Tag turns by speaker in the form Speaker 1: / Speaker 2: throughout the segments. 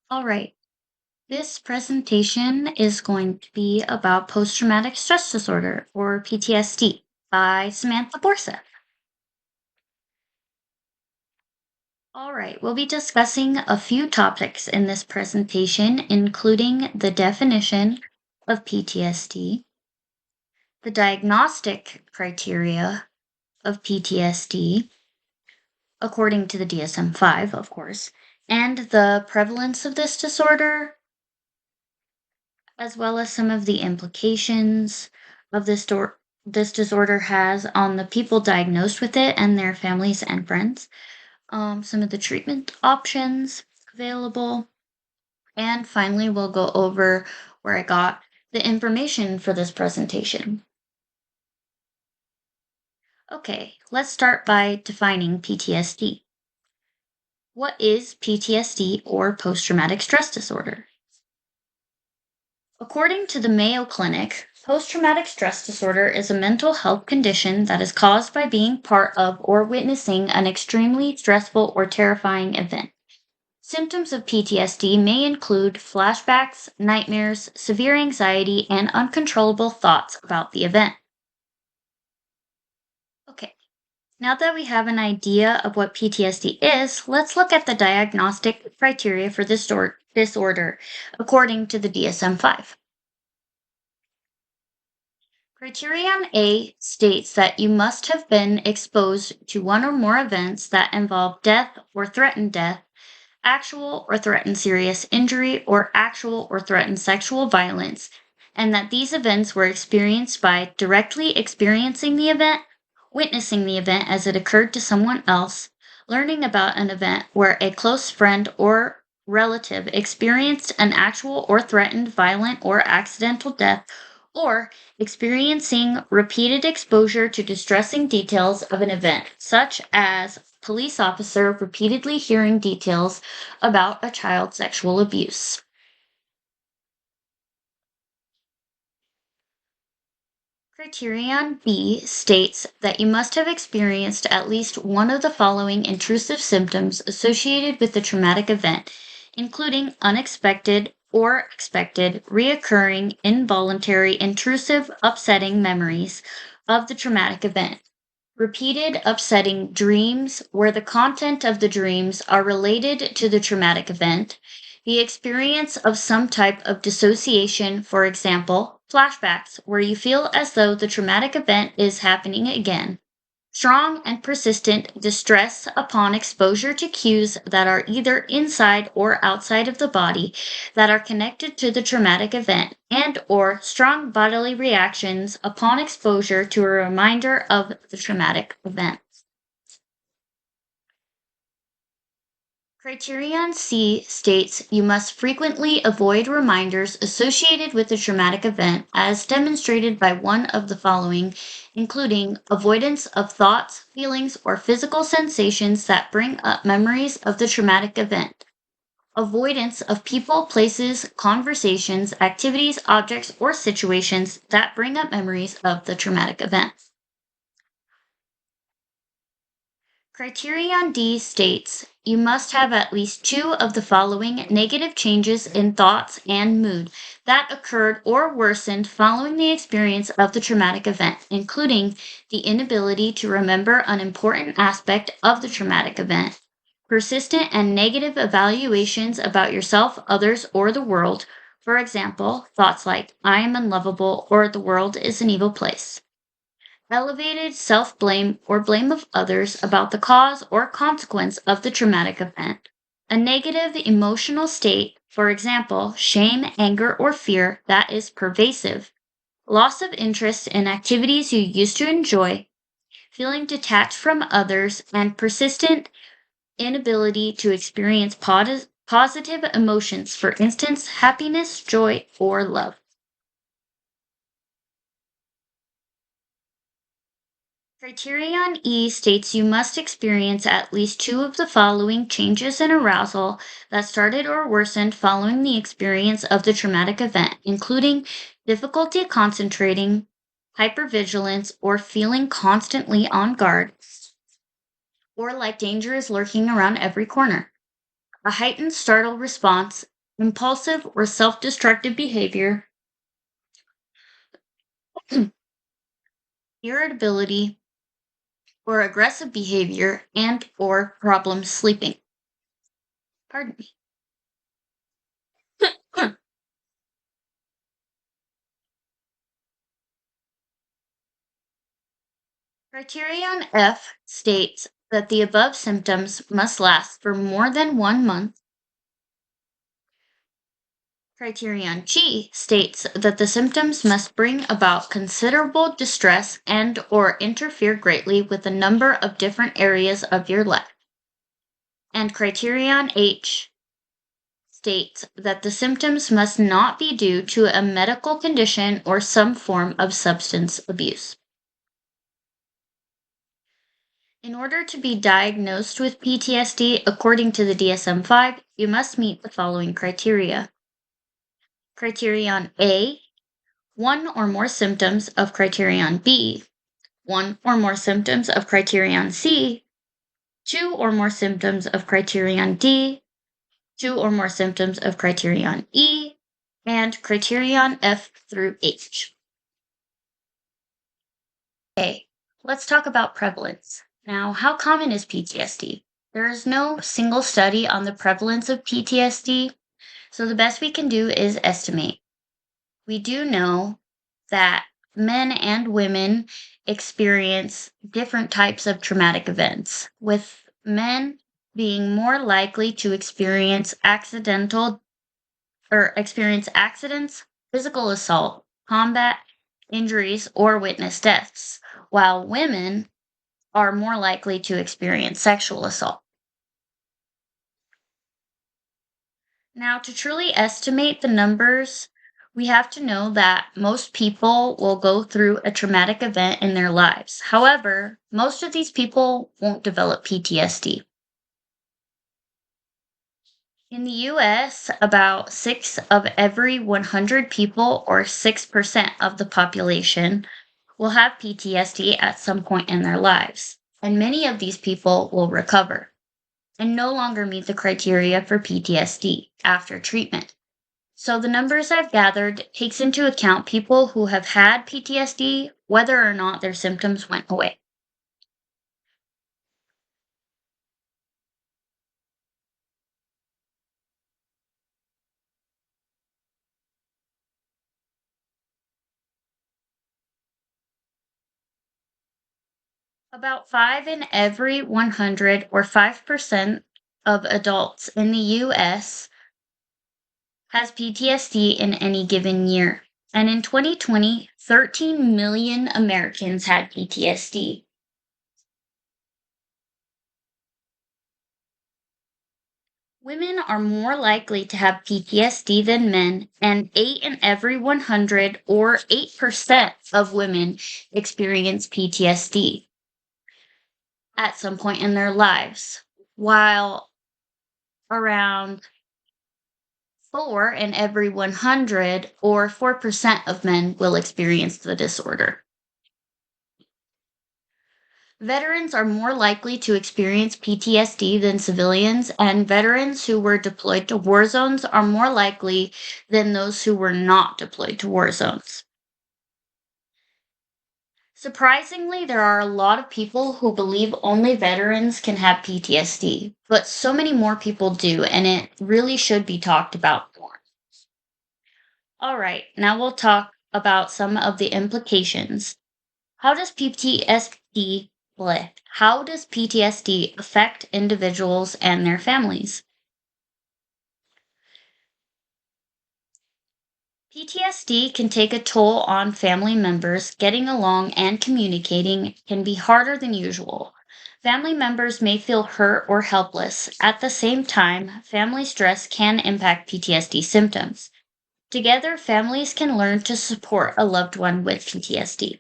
Speaker 1: All right. This presentation is going to be about post traumatic stress disorder, or PTSD, by Samantha Borseth. All right, we'll be discussing a few topics in this presentation, including the definition of PTSD, the diagnostic criteria of PTSD, according to the DSM 5, of course, and the prevalence of this disorder, as well as some of the implications of this disorder has on the people diagnosed with it and their families and friends, some of the treatment options available, and finally, we'll go over where I got the information for this presentation. Okay, let's start by defining PTSD. What is PTSD, or post traumatic stress disorder? According to the Mayo Clinic, post traumatic stress disorder is a mental health condition that is caused by being part of or witnessing an extremely stressful or terrifying event. Symptoms of PTSD may include flashbacks, nightmares, severe anxiety, and uncontrollable thoughts about the event. Okay, now that we have an idea of what PTSD is, let's look at the diagnostic criteria for this disorder according to the DSM 5. Criterion A states that you must have been exposed to one or more events that involve death or threaten death, actual or threatened serious injury, or actual or threatened sexual violence, and that these events were experienced by directly experiencing the event, witnessing the event as it occurred to someone else, learning about an event where a close friend or relative experienced an actual or threatened violent or accidental death, or experiencing repeated exposure to distressing details of an event, such as police officer repeatedly hearing details about a child sexual abuse. Criterion B states that you must have experienced at least one of the following intrusive symptoms associated with the traumatic event, including unexpected or expected, reoccurring, involuntary, intrusive, upsetting memories of the traumatic event. Repeated upsetting dreams where the content of the dreams are related to the traumatic event, the experience of some type of dissociation, for example, flashbacks, where you feel as though the traumatic event is happening again, strong and persistent distress upon exposure to cues that are either inside or outside of the body that are connected to the traumatic event, and or strong bodily reactions upon exposure to a reminder of the traumatic event. Criterion C states you must frequently avoid reminders associated with a traumatic event as demonstrated by one of the following, including avoidance of thoughts, feelings, or physical sensations that bring up memories of the traumatic event, avoidance of people, places, conversations, activities, objects, or situations that bring up memories of the traumatic event. Criterion D states you must have at least two of the following negative changes in thoughts and mood that occurred or worsened following the experience of the traumatic event, including the inability to remember an important aspect of the traumatic event, persistent and negative evaluations about yourself, others, or the world. For example, thoughts like, I am unlovable or the world is an evil place. Elevated self blame or blame of others about the cause or consequence of the traumatic event. A negative emotional state, for example, shame, anger, or fear that is pervasive. Loss of interest in activities you used to enjoy. Feeling detached from others and persistent inability to experience positive emotions, for instance, happiness, joy, or love. Criterion E states you must experience at least two of the following changes in arousal that started or worsened following the experience of the traumatic event, including difficulty concentrating, hypervigilance, or feeling constantly on guard, or like danger is lurking around every corner. A heightened startle response, impulsive or self-destructive behavior, irritability, or aggressive behavior and or problem sleeping. Pardon me. Criterion F states that the above symptoms must last for more than 1 month. Criterion G states that the symptoms must bring about considerable distress and or interfere greatly with a number of different areas of your life. And Criterion H states that the symptoms must not be due to a medical condition or some form of substance abuse. In order to be diagnosed with PTSD according to the DSM-5, you must meet the following criteria. Criterion A, one or more symptoms of criterion B, one or more symptoms of criterion C, two or more symptoms of criterion D, two or more symptoms of criterion E, and criterion F through H. Okay, let's talk about prevalence. Now, how common is PTSD? There is no single study on the prevalence of PTSD, so the best we can do is estimate. We do know that men and women experience different types of traumatic events, with men being more likely to experience accidents, physical assault, combat injuries, or witness deaths, while women are more likely to experience sexual assault. Now, to truly estimate the numbers, we have to know that most people will go through a traumatic event in their lives. However, most of these people won't develop PTSD. In the US, about 6 of every 100 people, or 6% of the population, will have PTSD at some point in their lives, and many of these people will recover and no longer meet the criteria for PTSD after treatment. So the numbers I've gathered takes into account people who have had PTSD, whether or not their symptoms went away. About 5 in every 100, or 5% of adults in the US, has PTSD in any given year. And in 2020, 13 million Americans had PTSD. Women are more likely to have PTSD than men, and 8 in every 100, or 8% of women, experience PTSD at some point in their lives, while around 4 in every 100, or 4% of men, will experience the disorder. Veterans are more likely to experience PTSD than civilians, and veterans who were deployed to war zones are more likely than those who were not deployed to war zones. Surprisingly, there are a lot of people who believe only veterans can have PTSD, but so many more people do, and it really should be talked about more. All right, now we'll talk about some of the implications. How does PTSD affect individuals and their families? PTSD can take a toll on family members. Getting along and communicating can be harder than usual. Family members may feel hurt or helpless. At the same time, family stress can impact PTSD symptoms. Together, families can learn to support a loved one with PTSD.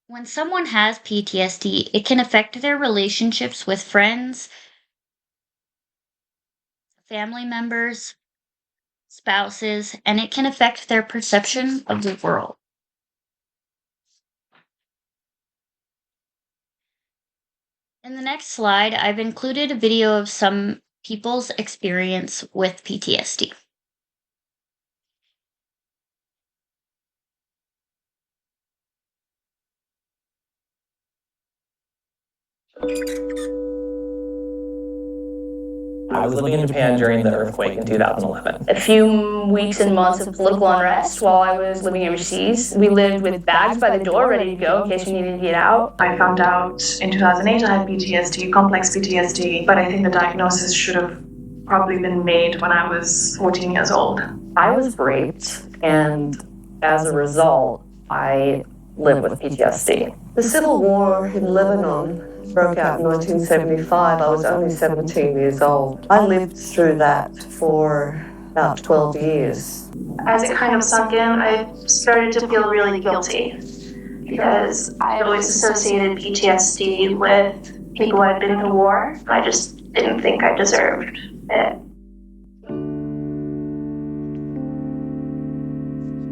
Speaker 1: When someone has PTSD, it can affect their relationships with friends, family members, spouses, and it can affect their perception of the world. In the next slide, I've included a video of some people's experience with PTSD.
Speaker 2: I was living in Japan during the earthquake in 2011.
Speaker 3: A few weeks and months of political unrest while I was living overseas. We lived with bags by the door ready to go in case we needed to get out.
Speaker 4: I found out in 2008 I had PTSD, complex PTSD, but I think the diagnosis should have probably been made when I was 14 years old.
Speaker 2: I was raped, and as a result, I live with PTSD.
Speaker 5: The civil war in Lebanon broke out in 1975. I was only 17 years old. I lived through that for about 12 years.
Speaker 4: As it kind of sunk in, I started to feel really guilty because I always associated PTSD with people who had been to war. I just didn't think I deserved it.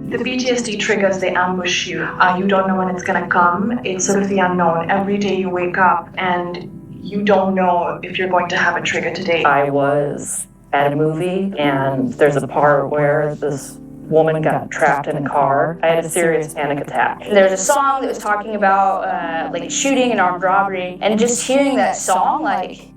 Speaker 4: The PTSD triggers, they ambush you. You don't know when it's going to come. It's sort of the unknown. Every day you wake up and you don't know if you're going to have a trigger today.
Speaker 2: I was at a movie, and there's a part where this woman got trapped in a car. I had a serious panic attack.
Speaker 3: There's a song that was talking about like shooting and armed robbery, and just hearing that song, like,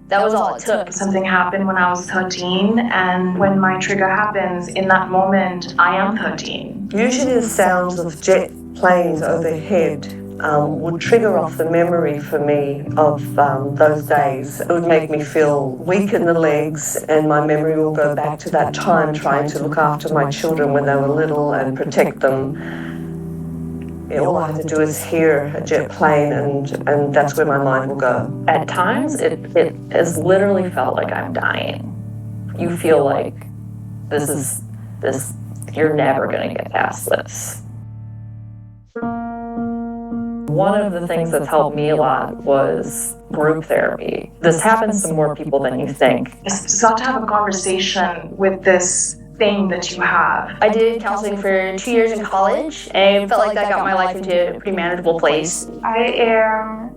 Speaker 3: that was all it took.
Speaker 4: Something happened when I was 13, and when my trigger happens, in that moment, I am 13.
Speaker 5: Usually the sounds of jet planes overhead would trigger off the memory for me of those days. It would make me feel weak in the legs, and my memory will go back to that time trying to look after my children when they were little and protect them. All I have to do is hear a jet plane, and that's where my mind will go.
Speaker 2: At times, it has literally felt like I'm dying. You feel like this, you're never gonna get past this. One of the things that's helped me a lot was group therapy. This happens to more people than you think.
Speaker 4: You start to have a conversation with this thing that you have.
Speaker 3: I did counseling for 2 years in college, and I felt like that got my life into a pretty manageable place.
Speaker 4: I am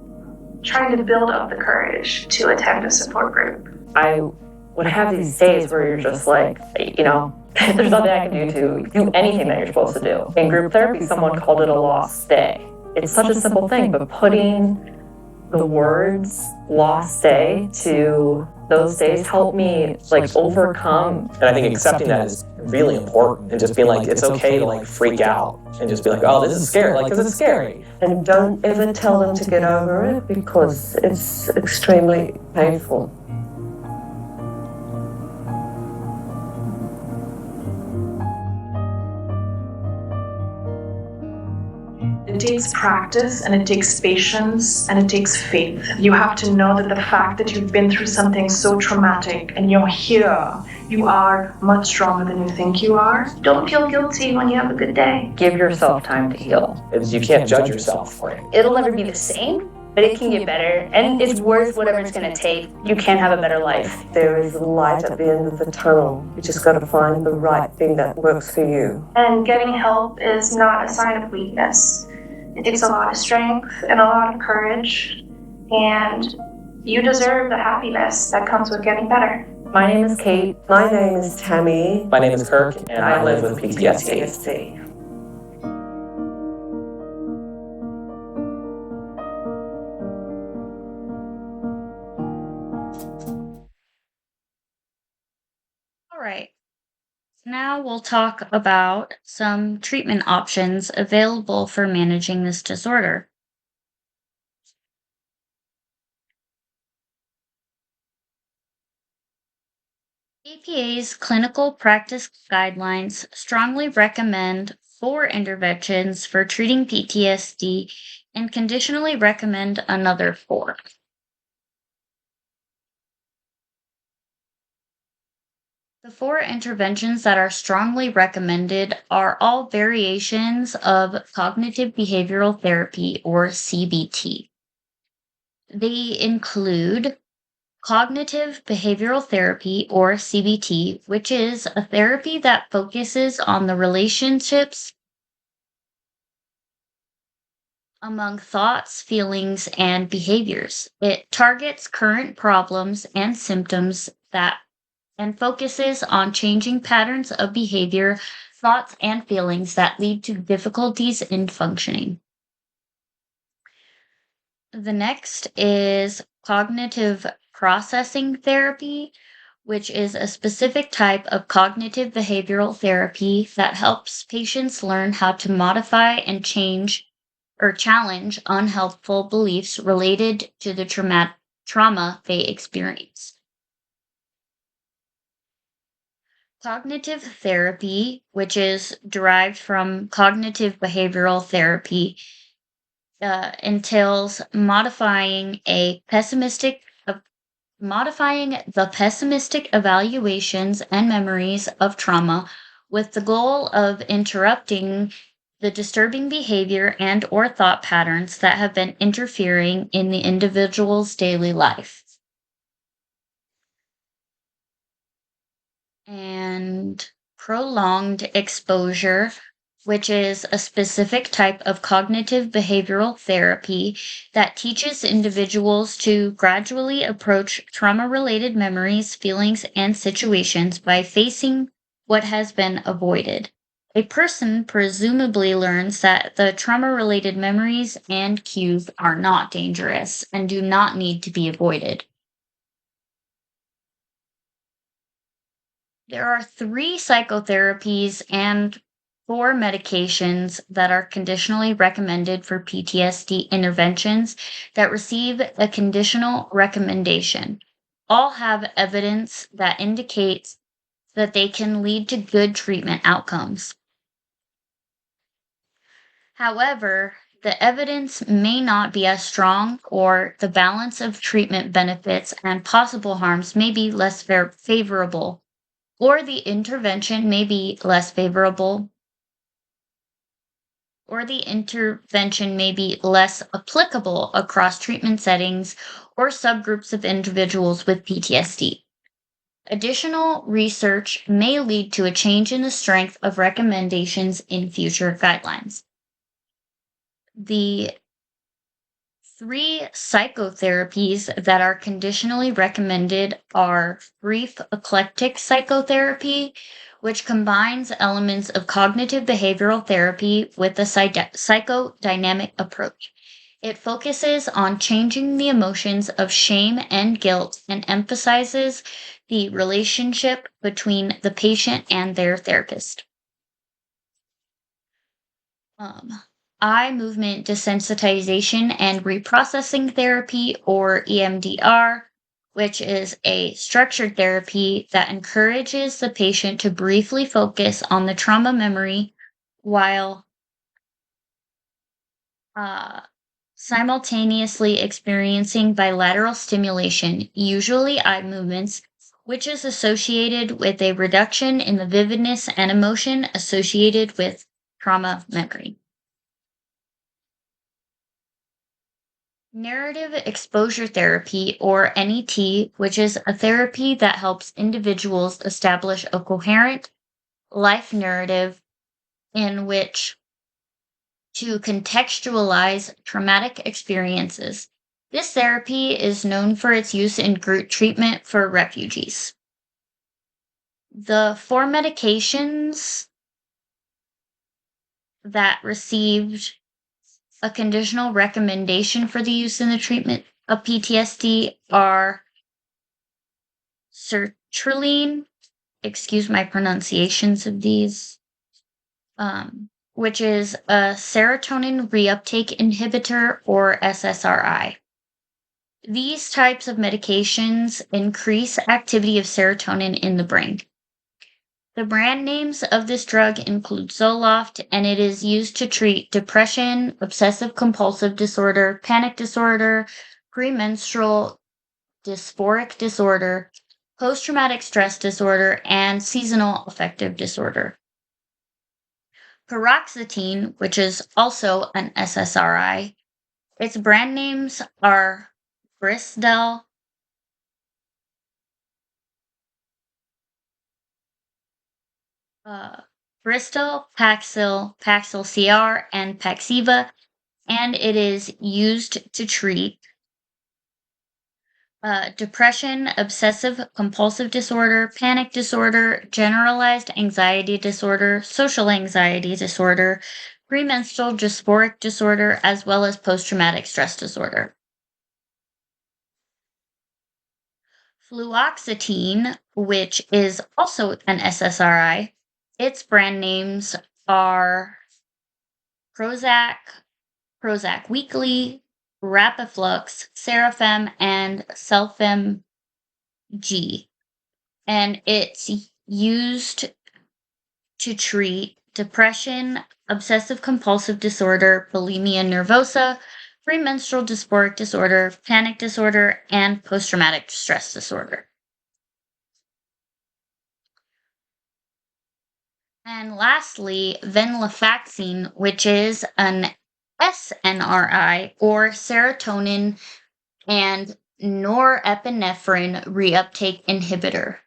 Speaker 4: trying to build up the courage to attend a support group.
Speaker 2: I would have these days where you're just like, you know, there's nothing I can do to do anything that you're supposed to do. In group therapy, someone called it a lost day. It's such a simple thing, but putting the words lost day to those days helped me like overcome.
Speaker 6: And I think accepting that is really important, and just being like, it's okay to like freak out and just be like, oh, this is scary, like, because it's scary.
Speaker 5: And don't ever tell them to get over it, because it's extremely painful.
Speaker 4: It takes practice, and it takes patience, and it takes faith. You have to know that the fact that you've been through something so traumatic and you're here, you are much stronger than you think you are. Don't feel guilty when you have a good day.
Speaker 2: Give yourself time to heal.
Speaker 6: You can't judge yourself for it.
Speaker 3: It'll never be the same, but it can get better, and it's worth whatever it's gonna take. You can have a better life.
Speaker 5: There is a light at the end of the tunnel. You just got to find the right thing that works for you.
Speaker 4: And getting help is not a sign of weakness. It takes a lot of strength and a lot of courage, and you deserve the happiness that comes with getting better.
Speaker 2: My name is Kate.
Speaker 5: My name is Tammy.
Speaker 6: My name is Kirk, and I live with PTSD.
Speaker 5: PTSD.
Speaker 1: All right. Now we'll talk about some treatment options available for managing this disorder. APA's clinical practice guidelines strongly recommend 4 interventions for treating PTSD and conditionally recommend another 4. The 4 interventions that are strongly recommended are all variations of cognitive behavioral therapy, or CBT. They include cognitive behavioral therapy, or CBT, which is a therapy that focuses on the relationships among thoughts, feelings, and behaviors. It targets current problems and symptoms that and focuses on changing patterns of behavior, thoughts, and feelings that lead to difficulties in functioning. The next is cognitive processing therapy, which is a specific type of cognitive behavioral therapy that helps patients learn how to modify and change or challenge unhelpful beliefs related to the trauma they experience. Cognitive therapy, which is derived from cognitive behavioral therapy, entails modifying the pessimistic evaluations and memories of trauma with the goal of interrupting the disturbing behavior and or thought patterns that have been interfering in the individual's daily life. And prolonged exposure, which is a specific type of cognitive behavioral therapy that teaches individuals to gradually approach trauma related memories, feelings, and situations by facing what has been avoided. A person presumably learns that the trauma related memories and cues are not dangerous and do not need to be avoided. There are 3 psychotherapies and 4 medications that are conditionally recommended for PTSD interventions that receive a conditional recommendation. All have evidence that indicates that they can lead to good treatment outcomes. However, the evidence may not be as strong, or the balance of treatment benefits and possible harms may be less favorable, or the intervention may be less favorable, or the intervention may be less applicable across treatment settings or subgroups of individuals with PTSD. Additional research may lead to a change in the strength of recommendations in future guidelines. The 3 psychotherapies that are conditionally recommended are brief eclectic psychotherapy, which combines elements of cognitive behavioral therapy with a psychodynamic approach. It focuses on changing the emotions of shame and guilt and emphasizes the relationship between the patient and their therapist. Um, Eye movement desensitization and reprocessing therapy, or EMDR, which is a structured therapy that encourages the patient to briefly focus on the trauma memory while uh, simultaneously experiencing bilateral stimulation, usually eye movements, which is associated with a reduction in the vividness and emotion associated with trauma memory. Narrative exposure therapy, or NET, which is a therapy that helps individuals establish a coherent life narrative in which to contextualize traumatic experiences. This therapy is known for its use in group treatment for refugees. The 4 medications that received a conditional recommendation for the use in the treatment of PTSD are sertraline, excuse my pronunciations of these, which is a serotonin reuptake inhibitor, or SSRI. These types of medications increase activity of serotonin in the brain. The brand names of this drug include Zoloft, and it is used to treat depression, obsessive compulsive disorder, panic disorder, premenstrual dysphoric disorder, post-traumatic stress disorder, and seasonal affective disorder. Paroxetine, which is also an SSRI, its brand names are Bristol, Bristol, Paxil, Paxil CR, and Paxiva, and it is used to treat depression, obsessive compulsive disorder, panic disorder, generalized anxiety disorder, social anxiety disorder, premenstrual dysphoric disorder, as well as post traumatic stress disorder. Fluoxetine, which is also an SSRI, its brand names are Prozac, Prozac Weekly, Rapiflux, Serafem, and Selfem G. And it's used to treat depression, obsessive compulsive disorder, bulimia nervosa, premenstrual dysphoric disorder, panic disorder, and post traumatic stress disorder. And lastly, venlafaxine, which is an SNRI or serotonin and norepinephrine reuptake inhibitor.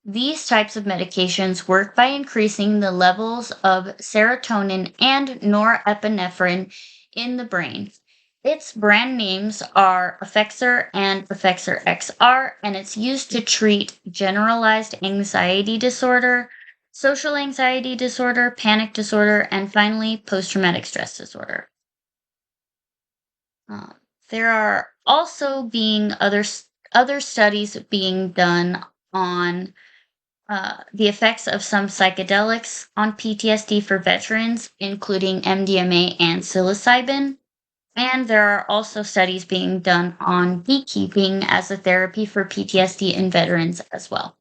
Speaker 1: These types of medications work by increasing the levels of serotonin and norepinephrine in the brain. Its brand names are Effexor and Effexor XR, and it's used to treat generalized anxiety disorder, social anxiety disorder, panic disorder, and finally, post traumatic stress disorder. There are also being other studies being done on the effects of some psychedelics on PTSD for veterans, including MDMA and psilocybin. And there are also studies being done on beekeeping as a therapy for PTSD in veterans as well.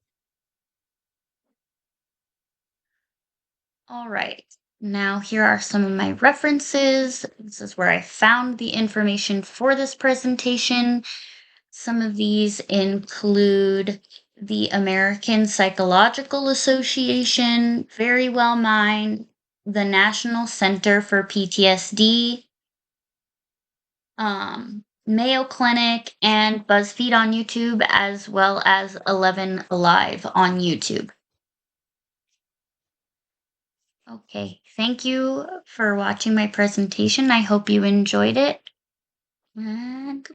Speaker 1: All right. Now, here are some of my references. This is where I found the information for this presentation. Some of these include the American Psychological Association, Very Well Mind, the National Center for PTSD, Mayo Clinic, and BuzzFeed on YouTube, as well as 11 Alive on YouTube. Okay, thank you for watching my presentation. I hope you enjoyed it. And